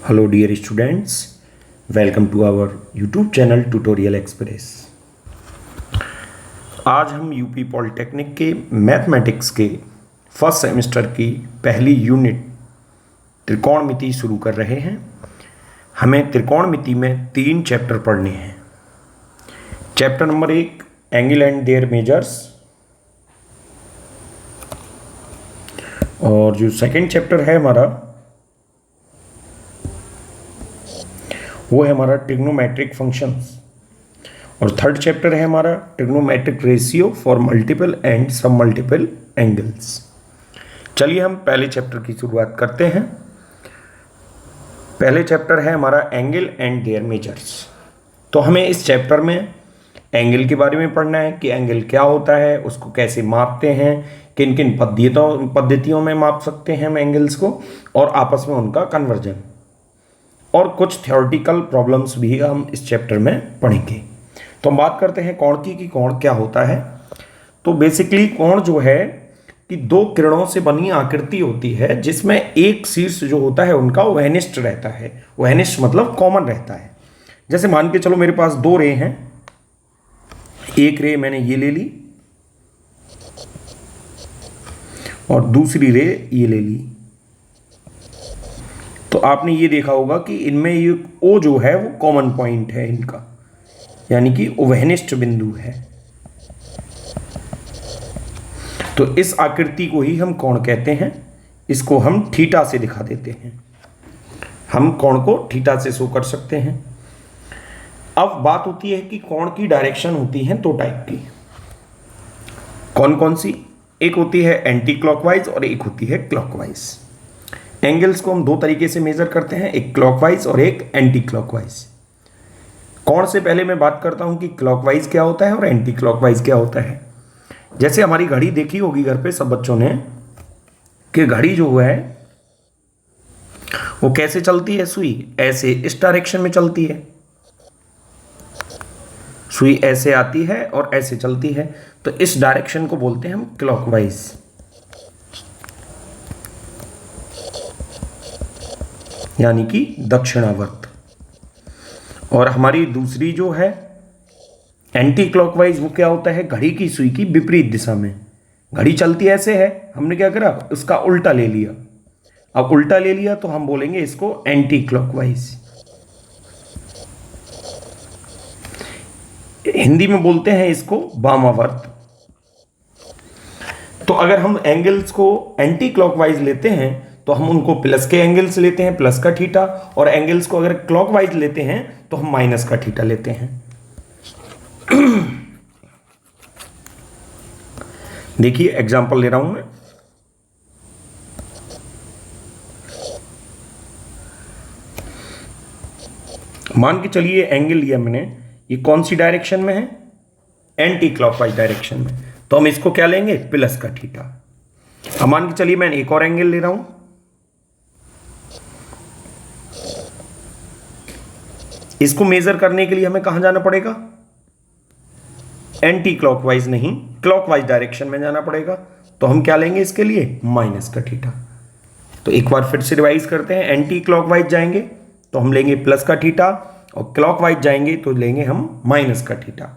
Hello dear students, welcome to our YouTube channel Tutorial Express। आज हम UP polytechnic के mathematics के first semester की पहली यूनिट त्रिकोणमिति शुरू कर रहे हैं। हमें त्रिकोणमिति में 3 चैप्टर पढ़ने हैं। Chapter number 1 angle and there measures, और जो सेकंड चैप्टर है हमारा वो है हमारा ट्रिग्नोमेट्रिक फंक्शंस, और थर्ड चैप्टर है हमारा trigonometric ratio for multiple and सब मल्टीपल एंगल्स। चलिए हम पहले चैप्टर की शुरुआत करते हैं। पहले चैप्टर है हमारा एंगल एंड देयर मेजर्स। तो हमें इस चैप्टर में एंगल के बारे में पढ़ना है कि एंगल क्या होता है, उसको कैसे मापते हैं, किन किन पद्धतियों में माप सकते हैं हम एंगल्स को, और आपस में उनका कन्वर्जन, और कुछ थ्योरेटिकल प्रॉब्लम्स भी हम इस चैप्टर में पढ़ेंगे। तो हम बात करते हैं कोण की कि कोण क्या होता है। तो बेसिकली कोण जो है कि 2 किरणों से बनी आकृति होती है जिसमें एक शीर्ष जो होता है उनका ओहेनिस्ट रहता है। ओहेनिस्ट मतलब कॉमन रहता है। जैसे मान के चलो मेरे पास 2 रे हैं, एक रे मैंने ये ले ली और दूसरी रे ये ले ली। तो आपने ये देखा होगा कि इनमें ये O जो है वो कॉमन पॉइंट है इनका, यानी कि ओवेनिस्ट बिंदु है। तो इस आकृति को ही हम कोण कहते हैं। इसको हम थीटा से दिखा देते हैं। हम कोण को थीटा से शो कर सकते हैं। अब बात होती है कि कोण की डायरेक्शन होती है 2 टाइप की। कौन कौन सी? एक होती है एंटी क्लॉकवाइज और एक होती है क्लॉकवाइज। एंगल्स को हम 2 तरीके से मेजर करते हैं, एक क्लॉकवाइज और एक एंटी क्लॉकवाइज। कोण से पहले मैं बात करता हूं कि क्लॉकवाइज क्या होता है और एंटी क्लॉकवाइज क्या होता है। जैसे हमारी घड़ी देखी होगी घर पे सब बच्चों ने, कि घड़ी जो है वो कैसे चलती है, सुई ऐसे इस डायरेक्शन में चलती है, सुई ऐसे आती है और ऐसे चलती है। तो इस डायरेक्शन को बोलते हैं हम क्लॉकवाइज, यानी कि दक्षिणावर्त। और हमारी दूसरी जो है एंटी क्लॉकवाइज, वो क्या होता है? घड़ी की सुई की विपरीत दिशा में। घड़ी चलती ऐसे है, हमने क्या करा, उसका उल्टा ले लिया। अब उल्टा ले लिया तो हम बोलेंगे इसको एंटी क्लॉकवाइज। हिंदी में बोलते हैं इसको वामावर्त। तो अगर हम एंगल्स को एंटी क्लॉकवाइज लेते हैं तो हम उनको प्लस के एंगल्स लेते हैं, प्लस का थीटा, और एंगल्स को अगर क्लॉकवाइज लेते हैं तो हम माइनस का थीटा लेते हैं। देखिए एग्जांपल ले रहा हूं मैं। मान के चलिए एंगल लिया मैंने, ये कौन सी डायरेक्शन में है? एंटी क्लॉकवाइज डायरेक्शन में। तो हम इसको क्या लेंगे? प्लस का थीटा। अब मान के चलिए मैं एक और एंगल ले रहा हूं, इसको मेजर करने के लिए हमें कहां जाना पड़ेगा? एंटी क्लॉकवाइज नहीं, क्लॉकवाइज डायरेक्शन में जाना पड़ेगा। तो हम क्या लेंगे इसके लिए? माइनस का थीटा। तो एक बार फिर से रिवाइज करते हैं। एंटी क्लॉकवाइज जाएंगे तो हम लेंगे प्लस का थीटा, और क्लॉकवाइज जाएंगे तो लेंगे हम माइनस का थीटा।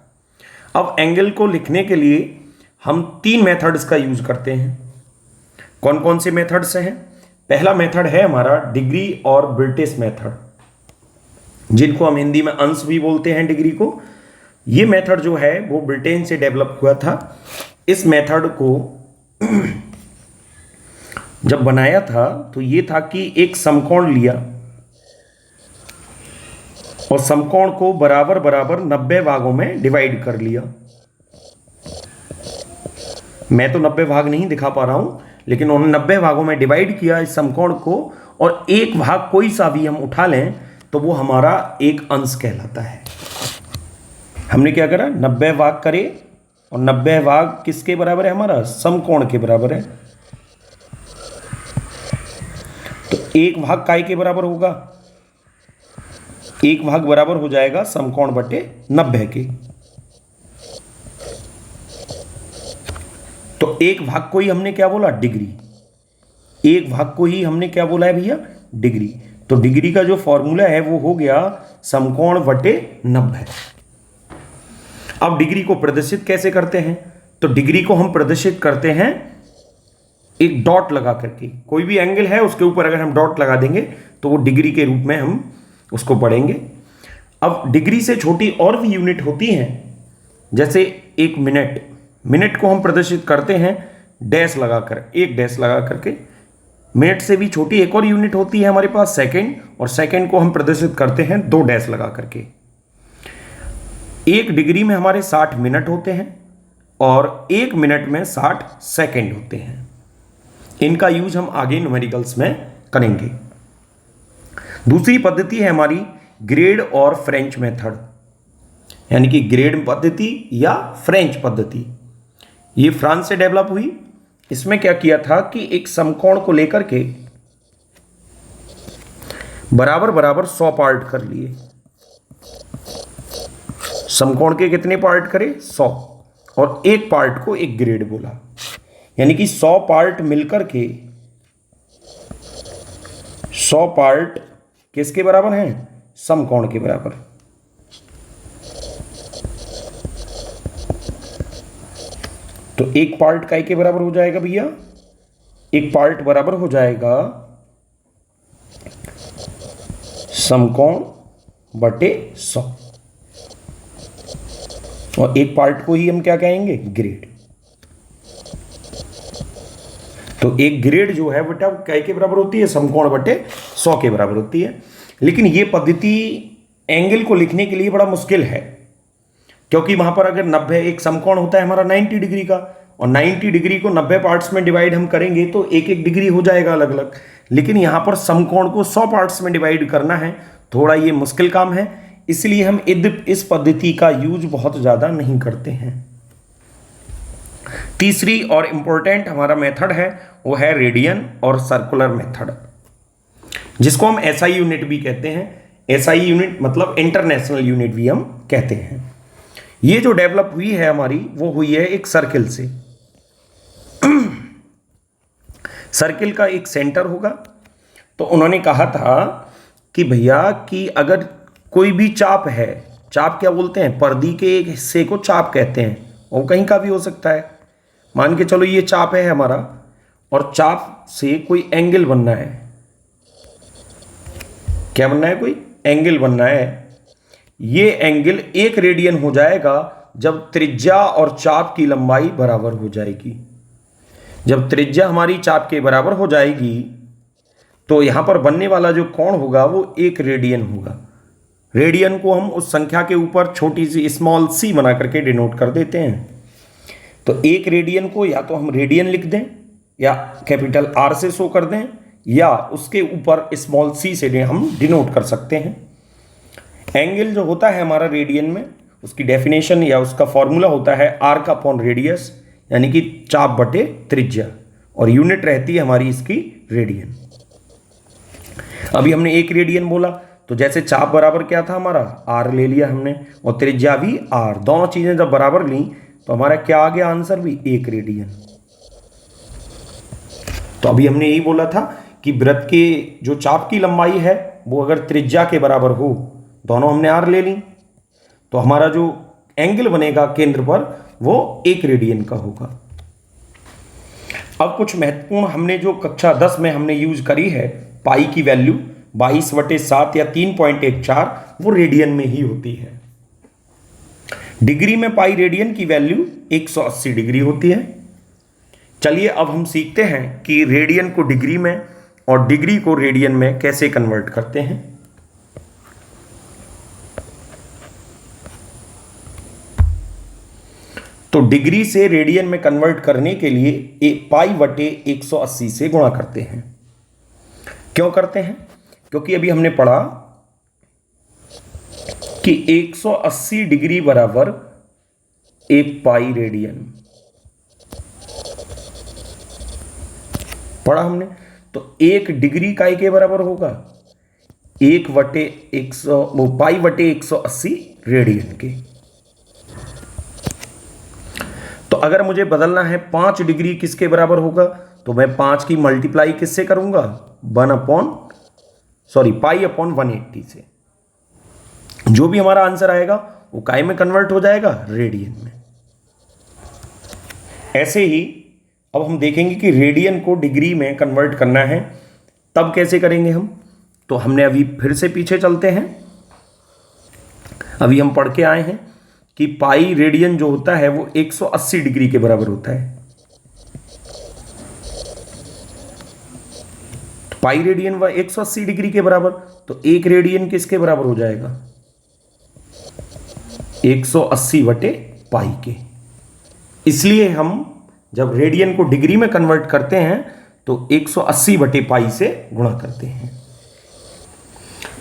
अब एंगल को लिखने के लिए हम 3 मेथड्स का यूज करते हैं। कौन कौन से मेथड्स हैं? पहला मेथड है हमारा डिग्री और ब्रिटिश मेथड, जिनको हम हिंदी में अंश भी बोलते हैं डिग्री को। ये मेथड जो है वो ब्रिटेन से डेवलप हुआ था। इस मेथड को जब बनाया था तो ये था कि एक समकोण लिया और समकोण को बराबर बराबर 90 भागों में डिवाइड कर लिया। मैं तो 90 भाग नहीं दिखा पा रहा हूं, लेकिन उन्होंने 90 भागों में डिवाइड किया इस समकोण को, और एक भाग कोई सा भी हम उठा लें तो वो हमारा एक अंश कहलाता है। हमने क्या करा? 90 भाग करे, और 90 भाग किसके बराबर है? हमारा समकोण के बराबर है। तो एक भाग काय के बराबर होगा? एक भाग बराबर हो जाएगा समकोण बटे 90 के। तो एक भाग को ही हमने क्या बोला? डिग्री। एक भाग को ही हमने क्या बोला है भैया? डिग्री। तो डिग्री का जो फॉर्मूला है वो हो गया समकोण बटे 90। अब डिग्री को प्रदर्शित कैसे करते हैं? तो डिग्री को हम प्रदर्शित करते हैं एक डॉट लगा करके। कोई भी एंगल है उसके ऊपर अगर हम डॉट लगा देंगे तो वो डिग्री के रूप में हम उसको पढ़ेंगे। अब डिग्री से छोटी और भी यूनिट होती हैं, जैसे एक मिनट। मिनट को हम प्रदर्शित करते हैं डैश लगाकर, एक डैश लगा करके। मिनट से भी छोटी एक और यूनिट होती है हमारे पास सेकंड, और सेकंड को हम प्रदर्शित करते हैं 2 डैश लगा करके। एक डिग्री में हमारे 60 मिनट होते हैं और 1 मिनट में 60 सेकंड होते हैं। इनका यूज हम आगे न्यूमेरिकल्स में करेंगे। दूसरी पद्धति है हमारी ग्रेड और फ्रेंच मेथड, यानी कि ग्रेड पद्धति या फ्रेंच पद्धति। ये फ्रांस से डेवलप हुई। इसमें क्या किया था कि एक समकोण को लेकर के बराबर बराबर 100 पार्ट कर लिए। समकोण के कितने पार्ट करे? 100, और एक पार्ट को एक ग्रेड बोला, यानी कि 100 पार्ट मिलकर के 100 पार्ट किसके बराबर हैं? समकोण के बराबर। तो एक पार्ट काय के बराबर हो जाएगा भैया? एक पार्ट बराबर हो जाएगा समकोण बटे 100, और एक पार्ट को ही हम क्या कहेंगे? ग्रेड। तो एक ग्रेड जो है बेटा काय के बराबर होती है? समकोण बटे 100 के बराबर होती है। लेकिन ये पद्धति एंगल को लिखने के लिए बड़ा मुश्किल है, क्योंकि वहां पर अगर 90, एक समकोण होता है हमारा 90 डिग्री का, और 90 डिग्री को 90 पार्ट्स में डिवाइड हम करेंगे तो एक एक डिग्री हो जाएगा अलग अलग। लेकिन यहां पर समकोण को 100 पार्ट्स में डिवाइड करना है, थोड़ा ये मुश्किल काम है, इसलिए हम इस पद्धति का यूज बहुत ज्यादा नहीं करते हैं। तीसरी और इंपॉर्टेंट हमारा मेथड है वो है रेडियन और सर्कुलर मेथड, जिसको हम एसआई यूनिट भी कहते हैं। एसआई यूनिट मतलब इंटरनेशनल यूनिट भी हम कहते हैं। ये जो डेवलप हुई है हमारी, वो हुई है एक सर्किल से। सर्किल का एक सेंटर होगा। तो उन्होंने कहा था कि भैया कि अगर कोई भी चाप है, चाप क्या बोलते हैं? पर्दी के एक हिस्से को चाप कहते हैं, और कहीं का भी हो सकता है। मान के चलो ये चाप है हमारा, और चाप से कोई एंगल बनना है। क्या बनना है? कोई एंगल बनना है। ये एंगल 1 रेडियन हो जाएगा जब त्रिज्या और चाप की लंबाई बराबर हो जाएगी। जब त्रिज्या हमारी चाप के बराबर हो जाएगी तो यहां पर बनने वाला जो कोण होगा वो 1 रेडियन होगा। रेडियन को हम उस संख्या के ऊपर छोटी सी स्मॉल सी बना करके डिनोट कर देते हैं। तो 1 रेडियन को या तो हम रेडियन लिख दें, या कैपिटल आर से शो कर दें, या उसके ऊपर स्मॉल सी से हम डिनोट कर सकते हैं। एंगल जो होता है हमारा रेडियन में, उसकी डेफिनेशन या उसका फॉर्मूला होता है आर का अपॉन रेडियस, यानी कि चाप बटे त्रिज्या, और यूनिट रहती है हमारी इसकी रेडियन। अभी हमने 1 रेडियन बोला, तो जैसे चाप बराबर क्या था हमारा? आर ले लिया हमने, और त्रिज्या भी आर। दोनों चीजें जब बराबर ली तो हमारा क्या आ गया आंसर? भी 1 रेडियन। तो अभी हमने यही बोला था कि वृत्त के जो चाप की लंबाई है वो अगर त्रिज्या के बराबर हो, दोनों हमने आर ले ली, तो हमारा जो एंगल बनेगा केंद्र पर वो 1 रेडियन का होगा। अब कुछ महत्वपूर्ण हमने जो कक्षा 10 में हमने यूज करी है, पाई की वैल्यू 22/7 या 3.14, वो रेडियन में ही होती है। डिग्री में पाई रेडियन की वैल्यू 180 डिग्री होती है। चलिए अब हम सीखते हैं कि रेडियन को डिग्री में और डिग्री को रेडियन में कैसे कन्वर्ट करते हैं। तो डिग्री से रेडियन में कन्वर्ट करने के लिए पाई बटे 180 से गुणा करते हैं। क्यों करते हैं? क्योंकि अभी हमने पढ़ा कि 180 डिग्री बराबर 1 पाई रेडियन पढ़ा हमने। तो 1 डिग्री काय के बराबर होगा? 1 बटे 100 पाई बटे 180 रेडियन के। तो अगर मुझे बदलना है 5 डिग्री किसके बराबर होगा, तो मैं 5 की मल्टीप्लाई किससे करूंगा? 1/, सॉरी पाई अपॉन 180 से। जो भी हमारा आंसर आएगा वो काय में कन्वर्ट हो जाएगा, रेडियन में। ऐसे ही अब हम देखेंगे कि रेडियन को डिग्री में कन्वर्ट करना है, तब कैसे करेंगे हम। तो हमने अभी फिर से पीछे चलते हैं। अभी हम पढ़ के आए हैं कि पाई रेडियन जो होता है वो 180 डिग्री के बराबर होता है। तो पाई रेडियन व 180 डिग्री के बराबर, तो एक रेडियन किसके बराबर हो जाएगा, 180 बटे पाई के। इसलिए हम जब रेडियन को डिग्री में कन्वर्ट करते हैं तो 180 बटे पाई से गुणा करते हैं।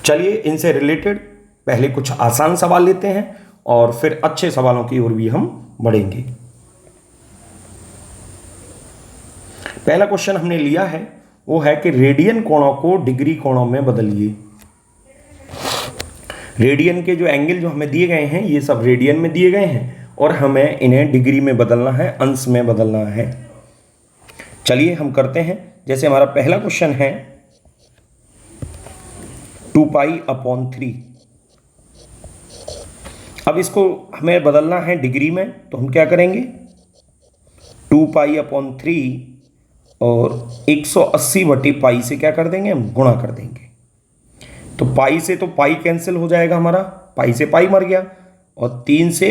चलिए इनसे रिलेटेड पहले कुछ आसान सवाल लेते हैं और फिर अच्छे सवालों की ओर भी हम बढ़ेंगे। पहला क्वेश्चन हमने लिया है वो है कि रेडियन कोणों को डिग्री कोणों में बदलिए। रेडियन के जो एंगल जो हमें दिए गए हैं ये सब रेडियन में दिए गए हैं और हमें इन्हें डिग्री में बदलना है, अंश में बदलना है। चलिए हम करते हैं। जैसे हमारा पहला क्वेश्चन है 2 पाई अपॉन 3। अब इसको हमें बदलना है डिग्री में, तो हम क्या करेंगे, 2 पाई अपॉन 3 और 180 बटे पाई से क्या कर देंगे, हम गुणा कर देंगे। तो पाई से तो पाई कैंसिल हो जाएगा हमारा, पाई से पाई मर गया, और 3 से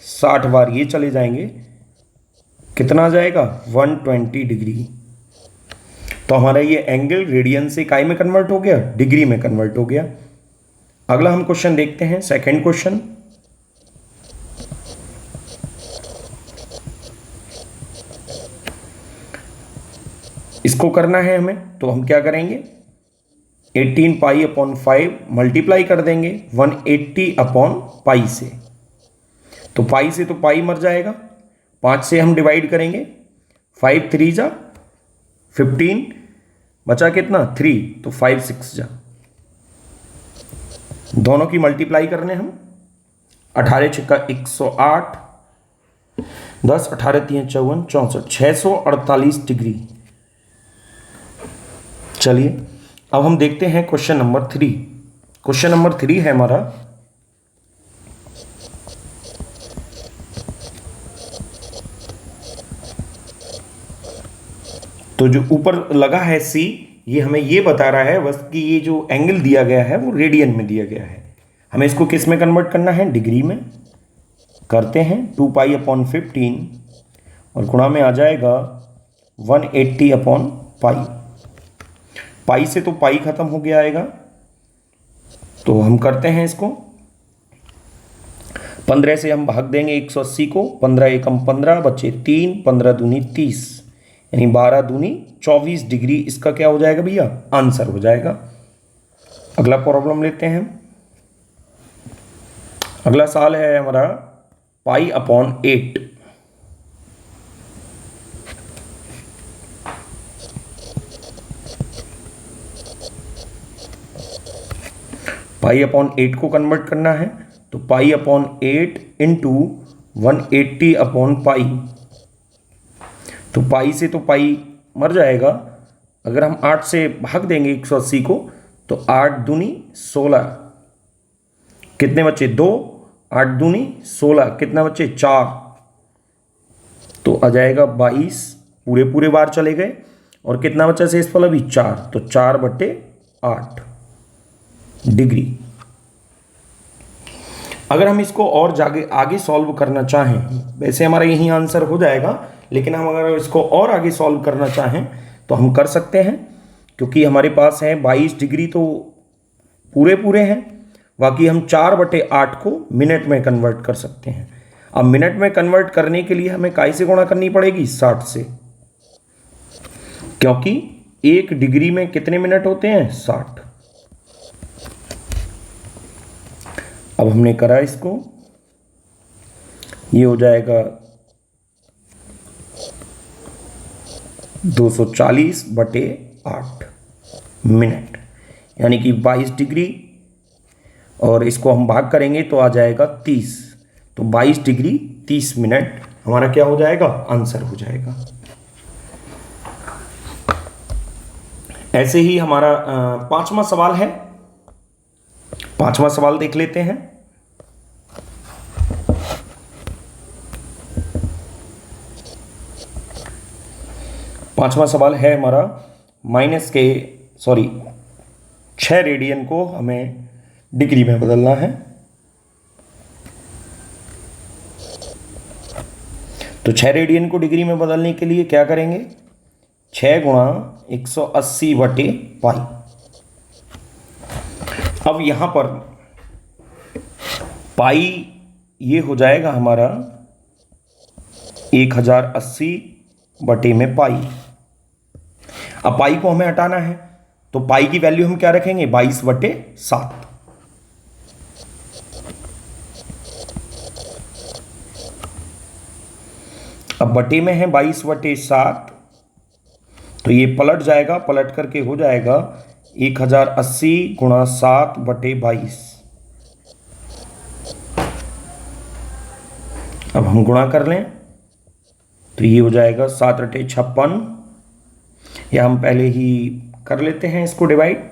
60 बार ये चले जाएंगे, कितना आ जाएगा 120 डिग्री। तो हमारा ये एंगल रेडियन से काय में कन्वर्ट हो गया, डिग्री में कन्वर्ट हो गया। अगला हम क्वेश्चन देखते हैं, सेकंड क्वेश्चन। इसको करना है हमें, तो हम क्या करेंगे, 18 पाई अपॉन 5 मल्टीप्लाई कर देंगे 180 अपॉन पाई से। तो पाई से तो पाई मर जाएगा, 5 से हम डिवाइड करेंगे, 5 3 जा 15, बचा कितना 3, तो 5 6 जा, दोनों की मल्टीप्लाई करने हम, 18 छक्का 108, 10 18 3 54 64, 648 डिग्री। चलिए अब हम देखते हैं क्वेश्चन नंबर 3। क्वेश्चन नंबर 3 है हमारा, तो जो ऊपर लगा है C, ये हमें ये बता रहा है बस कि ये जो एंगल दिया गया है वो रेडियन में दिया गया है। हमें इसको किस में कन्वर्ट करना है, डिग्री में। करते हैं 2 पाई अपॉन 15 और गुणा में आ जाएगा 180 अपॉन पाई। पाई से तो पाई खत्म हो गया आएगा, तो हम करते हैं इसको, 15 से हम भाग देंगे 180 को, 15 एकम 15 बचे 3, 15 दूनी 30, यानी 12 दूनी 24 डिग्री इसका क्या हो जाएगा भैया, आंसर हो जाएगा। अगला प्रॉब्लम लेते हैं। अगला सवाल है हमारा पाई अपॉन 8। पाई अपॉन 8 को कन्वर्ट करना है, तो pi upon 8 into 180 upon pi. तो पाई से तो पाई मर जाएगा, अगर हम 8 से भाग देंगे 180 को, तो 8 दूनी 16, कितने बचे 2, 8 दूनी 16, कितना बचे 4, तो आ जाएगा 22, पूरे पूरे बार चले गए, और कितना बचा शेषफल अभी 4, तो 4 बटे 8 डिग्री। अगर हम इसको और आगे सॉल्व करना चाहें, वैसे हमारा यही आंसर हो जाएगा, लेकिन हम अगर इसको और आगे सॉल्व करना चाहें तो हम कर सकते हैं, क्योंकि हमारे पास है 22 डिग्री तो पूरे पूरे हैं, बाकी हम 4 बटे 8 को मिनट में कन्वर्ट कर सकते हैं। अब मिनट में कन्वर्ट करने के लिए हमें काय से गुणा करनी पड़ेगी, 60 से, क्योंकि 1 डिग्री में कितने मिनट होते हैं, 60। अब हमने करा इसको, ये हो जाएगा 240 बटे 8 मिनट, यानी कि 22 डिग्री, और इसको हम भाग करेंगे तो आ जाएगा 30, तो 22 डिग्री 30 मिनट हमारा क्या हो जाएगा, आंसर हो जाएगा। ऐसे ही हमारा पांचवा सवाल है। पांचवा सवाल देख लेते हैं। पांचवा सवाल है हमारा सॉरी 6 रेडियन को हमें डिग्री में बदलना है। तो 6 रेडियन को डिग्री में बदलने के लिए क्या करेंगे? 6 गुणा 180 बटे पाई। अब यहां पर पाई ये हो जाएगा हमारा 1080 बटे में पाई। अब पाई को हमें हटाना है, तो पाई की वैल्यू हम क्या रखेंगे? 22/7। अब बटे में है 22/7, तो ये पलट जाएगा, पलट करके हो जाएगा 1080 गुणा 7/22। अब हम गुणा कर लें तो ये हो जाएगा 7 × 8 = 56, या हम पहले ही कर लेते हैं इसको डिवाइड।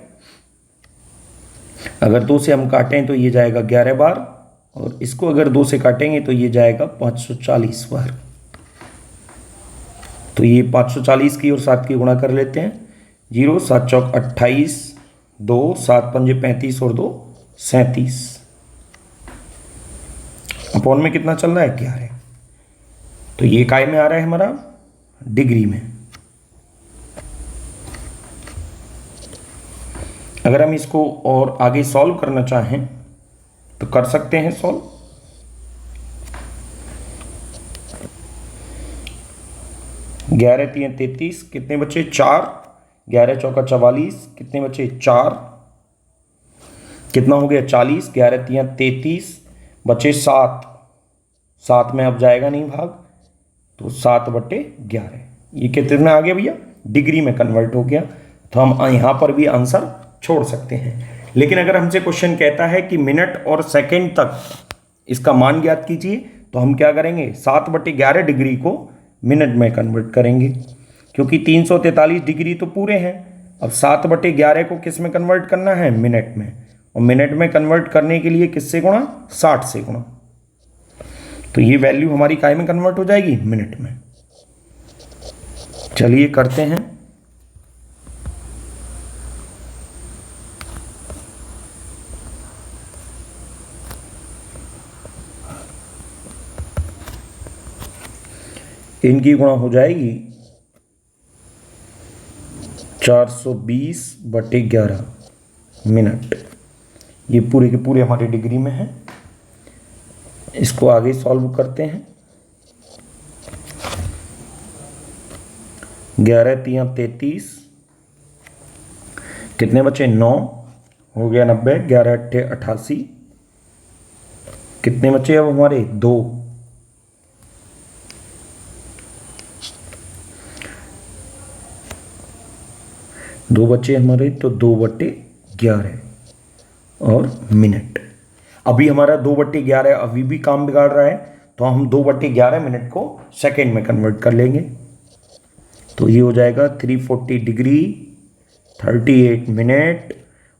अगर 2 से हम काटें तो ये जाएगा 11 बार, और इसको अगर 2 से काटेंगे तो ये जाएगा 540 बार। तो ये 540 की और 7 की गुणा कर लेते हैं। 0 7 चौक 28, 2 7 पंजे 35 और 2 37। अपॉन में कितना चल रहा है? 11। तो ये काय में आ रहा है हमारा? डिग्री में। अगर हम इसको और आगे सॉल्व करना चाहें तो कर सकते हैं सॉल्व। 11 × 3 = 33, कितने बचे? 4। 11 चौका 44, कितने बचे? 4। कितना हो गया? 40। 11 × 3 = 33, बचे 7। 7 में अब जाएगा नहीं भाग, तो 7/11। ये कितने में आ गया भैया? डिग्री में कन्वर्ट हो गया। तो हम यहाँ पर भी आंसर छोड़ सकते हैं। लेकिन अगर हमसे क्वेश्चन कहता है कि मिनट और सेकंड तक इसका मान ज्ञात कीजिए, तो हम क्या करेंगे? 7/11 डिग्री को मिनट में कन्वर्ट करेंगे, क्योंकि 343 डिग्री तो पूरे हैं। अब 7/11 को किस में कन्वर्ट करना है? मिनट में। और मिनट में कन्वर्ट करने के लिए किससे गुणा? 60 से गुणा। तो ये वैल्यू हमारी काय में कन्वर्ट हो जाएगी? मिनट में। चलिए करते हैं। इनकी गुणा हो जाएगी 420/11 मिनट। ये पूरे के पूरे हमारे डिग्री में है। इसको आगे सॉल्व करते हैं। 11 × 3 = 33, कितने बचे? 9। हो गया 90। 11 × 8 = 88, कितने बचे अब हमारे? 2। दो बचे हमारे, तो 2/11 और मिनट। अभी हमारा 2/11 अभी भी काम बिगाड़ रहा है, तो हम 2/11 मिनट को सेकेंड में कन्वर्ट कर लेंगे। तो ये हो जाएगा 340 डिग्री 38 मिनट।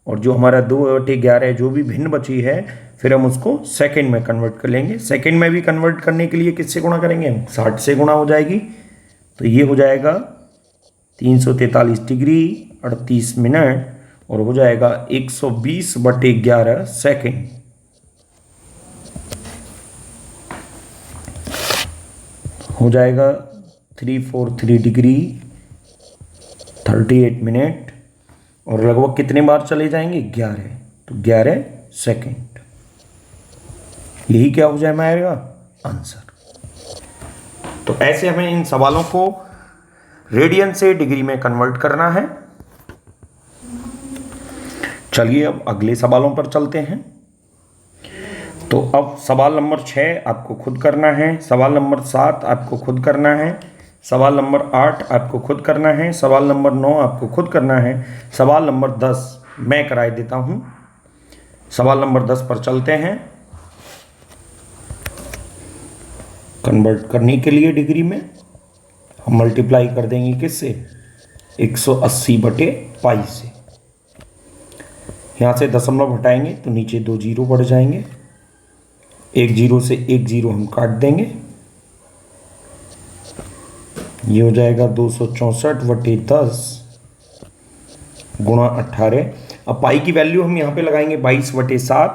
और जो हमारा 2/11 जो भी भिन्न बची है, फिर हम उसको सेकेंड में कन्वर्ट कर लेंगे। सेकेंड में भी कन्वर्ट करने के लिए किससे गुणा करेंगे? 60 से गुणा हो जाएगी। तो ये हो जाएगा 343 डिग्री 38 मिनट, और हो जाएगा 120/11 सेकेंड। हो जाएगा 343 डिग्री 38 मिनट, और लगभग कितने बार चले जाएंगे? 11। तो 11 सेकेंड। यही क्या हो जाएगा आंसर। तो ऐसे हमें इन सवालों को रेडियन से डिग्री में कन्वर्ट करना है। चलिए अब अगले सवालों पर चलते हैं। तो अब सवाल नंबर 6 आपको खुद करना है, सवाल नंबर 7 आपको खुद करना है, सवाल नंबर 8 आपको खुद करना है, सवाल नंबर 9 आपको खुद करना है, सवाल नंबर 10 मैं कराए देता हूं। सवाल नंबर 10 पर चलते हैं। कन्वर्ट करने के लिए डिग्री में हम मल्टीप्लाई कर देंगे किससे? 180/7 पाई से। यहाँ से दशमलव हटाएंगे तो नीचे 2 जीरो बढ़ जाएंगे, 1 जीरो से 1 जीरो हम काट देंगे, ये हो जाएगा 264/10 गुणा 18। अब पाई की वैल्यू हम यहाँ पे लगाएंगे 22/7,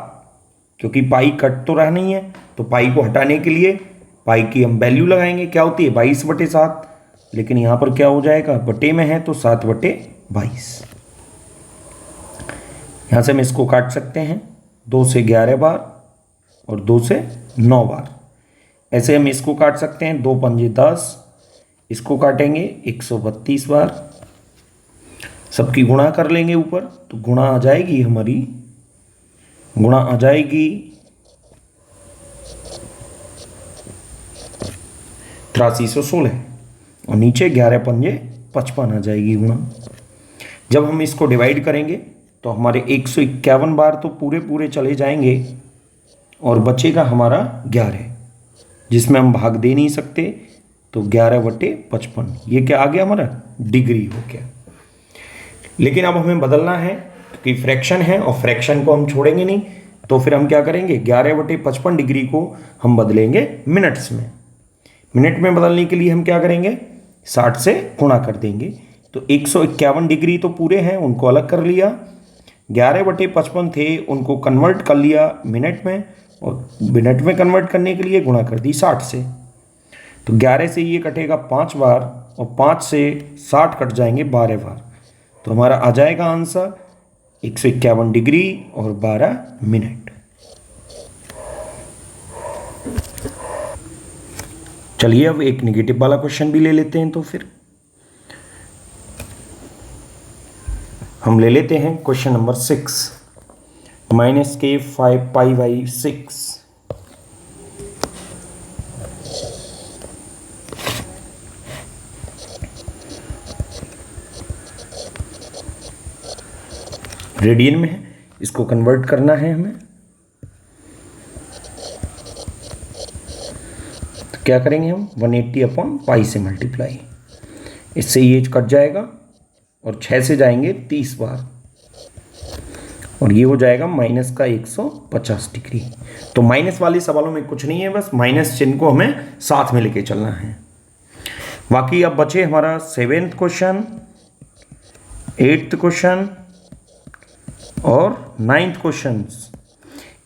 क्योंकि पाई कट तो रहा नहीं है, तो पाई को हटाने के लिए पाई की हम वैल्यू लगाएंगे, क्या होती है 22/7, लेकिन यहाँ पर क्या हो जाएगा बटे में है तो 7/22। यहाँ से हम इसको काट सकते हैं, 2 से 11 बार और 2 से 9 बार। ऐसे हम इसको काट सकते हैं, 2 पंजे 10, इसको काटेंगे 132 बार, सबकी गुणा कर लेंगे ऊपर, तो गुणा आ जाएगी हमारी, गुणा आ जाएगी 8316 और नीचे 11 पंजे 55 आ जाएगी गुणा। जब हम इसको डिवाइड करेंगे तो हमारे 151 बार तो पूरे पूरे चले जाएंगे और बचेगा हमारा 11, जिसमें हम भाग दे नहीं सकते, तो 11/55 ये क्या आ गया हमारा डिग्री हो गया। लेकिन अब हमें बदलना है क्योंकि फ्रैक्शन है और फ्रैक्शन को हम छोड़ेंगे नहीं, तो फिर हम क्या करेंगे 11/55 डिग्री को हम बदलेंगे मिनट्स में। मिनट में बदलने के लिए हम क्या करेंगे 60 से गुणा कर देंगे, तो 151 डिग्री तो पूरे हैं उनको अलग कर लिया, 11/55 थे उनको कन्वर्ट कर लिया मिनट में, और मिनट में कन्वर्ट करने के लिए गुणा कर दी 60 से। तो 11 से ये कटेगा 5 बार और 5 से 60 कट जाएंगे 12 बार, तो हमारा आ जाएगा आंसर 151 डिग्री और 12 मिनट। चलिए अब एक नेगेटिव वाला क्वेश्चन भी ले लेते हैं, तो फिर हम ले लेते हैं क्वेश्चन नंबर 6, -k5π/6। रेडियन में है, इसको कन्वर्ट करना है हमें, तो क्या करेंगे हम 180/π से मल्टीप्लाई, इससे ये कट जाएगा और 6 से जाएंगे 30 बार और ये हो जाएगा माइनस का 150 डिग्री। तो माइनस वाले सवालों में कुछ नहीं है, बस माइनस चिन्ह को हमें साथ में लेके चलना है। बाकी अब बचे हमारा 7th क्वेश्चन, 8th क्वेश्चन और 9th क्वेश्चन।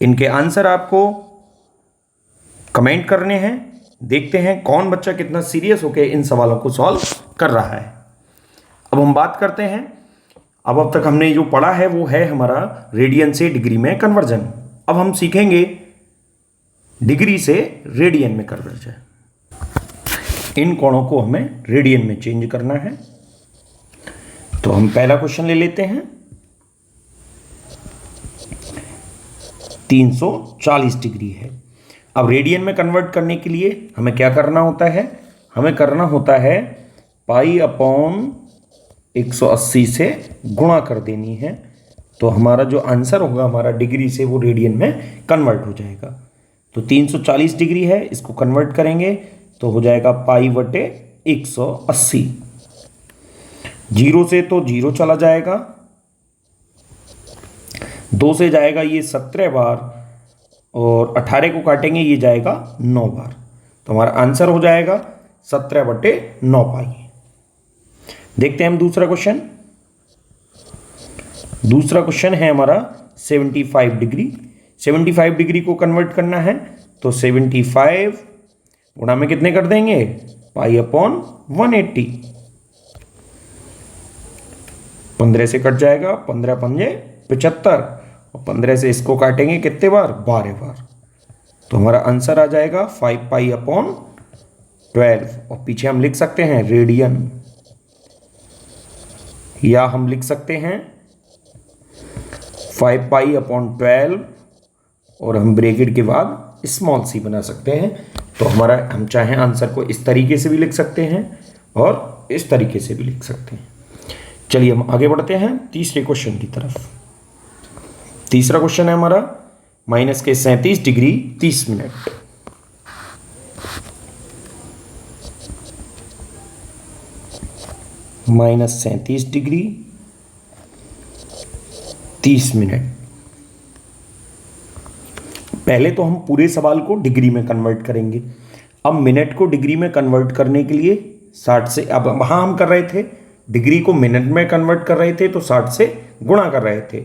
इनके आंसर आपको कमेंट करने हैं, देखते हैं कौन बच्चा कितना सीरियस होकर इन सवालों को सॉल्व कर रहा है। अब हम बात करते हैं, अब तक हमने जो पढ़ा है वो है हमारा रेडियन से डिग्री में कन्वर्जन। अब हम सीखेंगे डिग्री से रेडियन में कन्वर्जन। इन कोणों को हमें रेडियन में चेंज करना है, तो हम पहला क्वेश्चन ले लेते हैं। 340 डिग्री है। अब रेडियन में कन्वर्ट करने के लिए हमें क्या करना होता है, हमें करना होता है π/180 से गुणा कर देनी है, तो हमारा जो आंसर होगा हमारा डिग्री से वो रेडियन में कन्वर्ट हो जाएगा। तो 340 डिग्री है, इसको कन्वर्ट करेंगे तो हो जाएगा π/180। 0 से तो 0 चला जाएगा, 2 से जाएगा ये 17 बार और 18 को काटेंगे ये जाएगा 9 बार, तो हमारा आंसर हो जाएगा 17/9 पाई। देखते हैं हम दूसरा क्वेश्चन। दूसरा क्वेश्चन है हमारा 75 डिग्री। 75 डिग्री को कन्वर्ट करना है, तो 75 गुणा में कितने कर देंगे π/180, 15 से कट जाएगा, 15 पंजे 75 और 15 से इसको काटेंगे कितने बार 12 बार, तो हमारा आंसर आ जाएगा 5π/12। और पीछे हम लिख सकते हैं रेडियन, या हम लिख सकते हैं 5π/12 और हम ब्रैकेट के बाद स्मॉल सी बना सकते हैं। तो हमारा हम चाहें आंसर को इस तरीके से भी लिख सकते हैं और इस तरीके से भी लिख सकते हैं। चलिए हम आगे बढ़ते हैं तीसरे क्वेश्चन की तरफ। तीसरा क्वेश्चन है हमारा -37 डिग्री 30 मिनट। -37 degree 30 minute. पहले तो हम पूरे सवाल को डिग्री में कन्वर्ट करेंगे। अब मिनट को डिग्री में कन्वर्ट करने के लिए 60 से, अब वहाँ हम कर रहे थे डिग्री को मिनट में कन्वर्ट कर रहे थे तो 60 से गुणा कर रहे थे।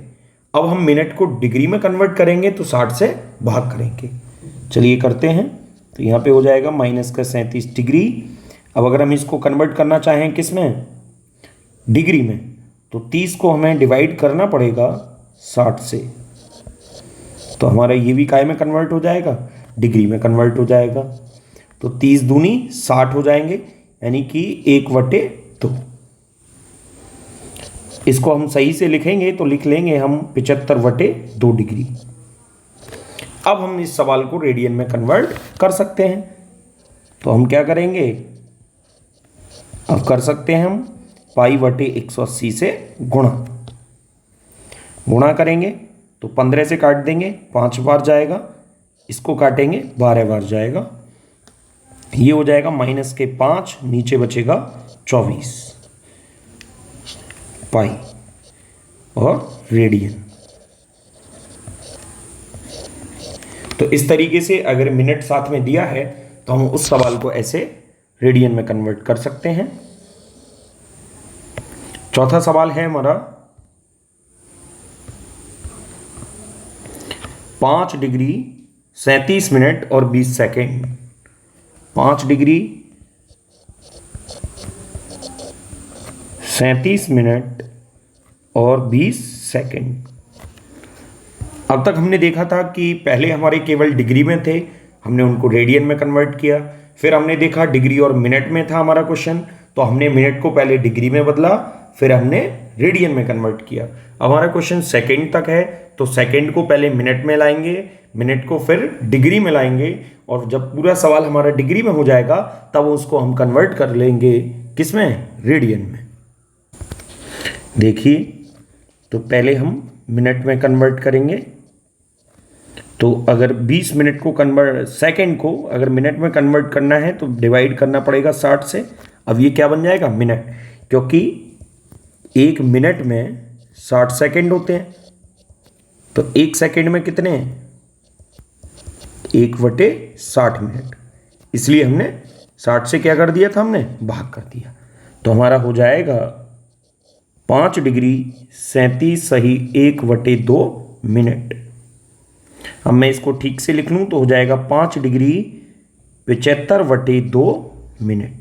अब हम मिनट को डिग्री में कन्वर्ट करेंगे तो 60 से भाग करेंगे। चलिए करते हैं। तो यहाँ पे हो जाएगा -37 डिग्री। अब अगर हम इसको कन्वर्ट करना चाहें किस में, डिग्री में, तो 30 को हमें डिवाइड करना पड़ेगा 60 से। तो हमारा ये भी काय में कन्वर्ट हो जाएगा, डिग्री में कन्वर्ट हो जाएगा। तो 30 दूनी 60 हो जाएंगे, यानी कि 1/2। इसको हम सही से लिखेंगे तो लिख लेंगे हम 75/2 डिग्री। अब हम इस सवाल को रेडियन में कन्वर्ट कर सकते हैं। तो हम क्या करेंगे, अब कर सकते हैं हम π/180 से गुणा करेंगे तो 15 से काट देंगे, 5 बार जाएगा, इसको काटेंगे 12 बार जाएगा। ये हो जाएगा -5, नीचे बचेगा 24 पाई और रेडियन। तो इस तरीके से अगर मिनट साथ में दिया है तो हम उस सवाल को ऐसे रेडियन में कन्वर्ट कर सकते हैं। चौथा सवाल है हमारा 5 डिग्री 37 मिनट और 20 सेकेंड। 5 डिग्री 37 मिनट और 20 सेकेंड। अब तक हमने देखा था कि पहले हमारे केवल डिग्री में थे, हमने उनको रेडियन में कन्वर्ट किया। फिर हमने देखा डिग्री और मिनट में था हमारा क्वेश्चन, तो हमने मिनट को पहले डिग्री में बदला, फिर हमने रेडियन में कन्वर्ट किया। अब हमारा क्वेश्चन सेकंड तक है, तो सेकंड को पहले मिनट में लाएंगे, मिनट को फिर डिग्री में लाएंगे, और जब पूरा सवाल हमारा डिग्री में हो जाएगा तब उसको हम कन्वर्ट कर लेंगे किसमें, रेडियन में। देखिए, तो पहले हम मिनट में कन्वर्ट करेंगे। तो अगर 20 मिनट को कन्वर्ट, सेकंड को अगर मिनट में कन्वर्ट करना है तो डिवाइड करना पड़ेगा 60 से। अब ये क्या बन जाएगा, मिनट, क्योंकि 1 मिनट में 60 सेकंड होते हैं। तो 1 सेकंड में कितने हैं, 1/60 मिनट, इसलिए हमने 60 से क्या कर दिया था, हमने भाग कर दिया। तो हमारा हो जाएगा 5 डिग्री 37 सही 1/2 मिनट। अब मैं इसको ठीक से लिख लूँ तो हो जाएगा 5 डिग्री 75/2 मिनट।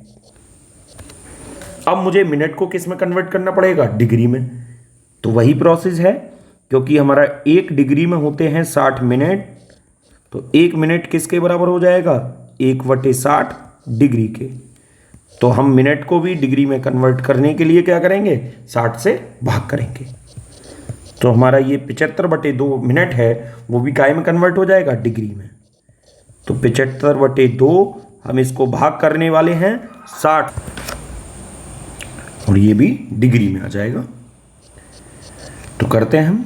अब मुझे मिनट को किस में कन्वर्ट करना पड़ेगा, डिग्री में। तो वही प्रोसेस है, क्योंकि हमारा 1 डिग्री में होते हैं 60 मिनट, तो 1 मिनट किसके बराबर हो जाएगा, 1/60 डिग्री के। तो हम मिनट को भी डिग्री में कन्वर्ट करने के लिए क्या करेंगे, 60 से भाग करेंगे। तो हमारा ये 75/2 मिनट है, वो भी काय में कन्वर्ट हो जाएगा, डिग्री में। तो 75/2 हम इसको भाग करने वाले हैं 60, और ये भी डिग्री में आ जाएगा। तो करते हैं हम,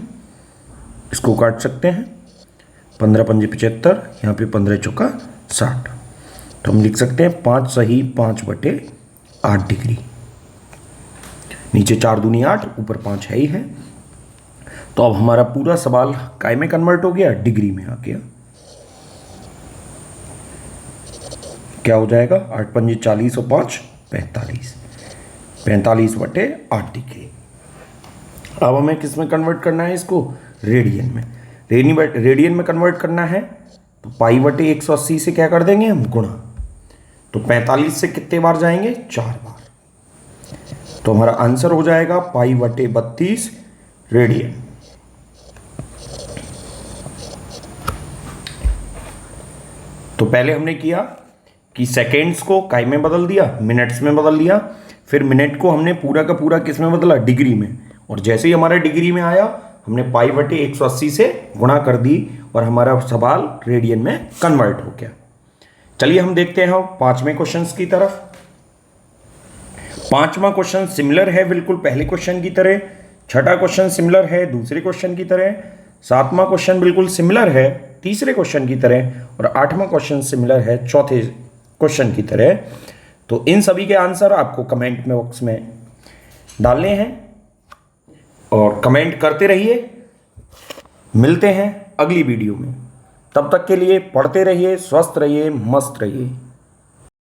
इसको काट सकते हैं, 15 पंजे 75, यहाँ पे 15 चौका 60। तो हम लिख सकते हैं 5 सही 5/8 डिग्री। नीचे 4 दूनी 8, ऊपर 5 है ही है। तो अब हमारा पूरा सवाल काय में कन्वर्ट हो गया, डिग्री में आ गया। क्या हो जाएगा, 8 पंजे 40 और 5 45, 45/8 डिग्री। अब हमें किस में कन्वर्ट करना है, इसको रेडियन में। रेडियन में कन्वर्ट करना है तो π/180 से क्या कर देंगे हम, गुणा। तो 45 से कितने बार जाएंगे, 4 बार। तो हमारा आंसर हो जाएगा π/32 रेडियन। तो पहले हमने किया कि सेकेंड्स को काय में बदल दिया, मिनट्स में बदल दिया, फिर मिनट को हमने पूरा का पूरा किस में बदला, डिग्री में। और जैसे ही हमारा डिग्री में आया हमने π/180 से गुणा कर दी और हमारा सवाल रेडियन में कन्वर्ट हो गया। चलिए हम देखते हैं 5वें क्वेश्चन की तरफ। 5वां क्वेश्चन सिमिलर है बिल्कुल पहले क्वेश्चन की तरह। 6ठा क्वेश्चन सिमिलर है दूसरे क्वेश्चन की तरह। 7वां क्वेश्चन बिल्कुल सिमिलर है तीसरे क्वेश्चन की तरह। और 8वां क्वेश्चन सिमिलर है चौथे क्वेश्चन की तरह। तो इन सभी के आंसर आपको कमेंट में बॉक्स में डालने हैं और कमेंट करते रहिए। मिलते हैं अगली वीडियो में। तब तक के लिए पढ़ते रहिए, स्वस्थ रहिए, मस्त रहिए।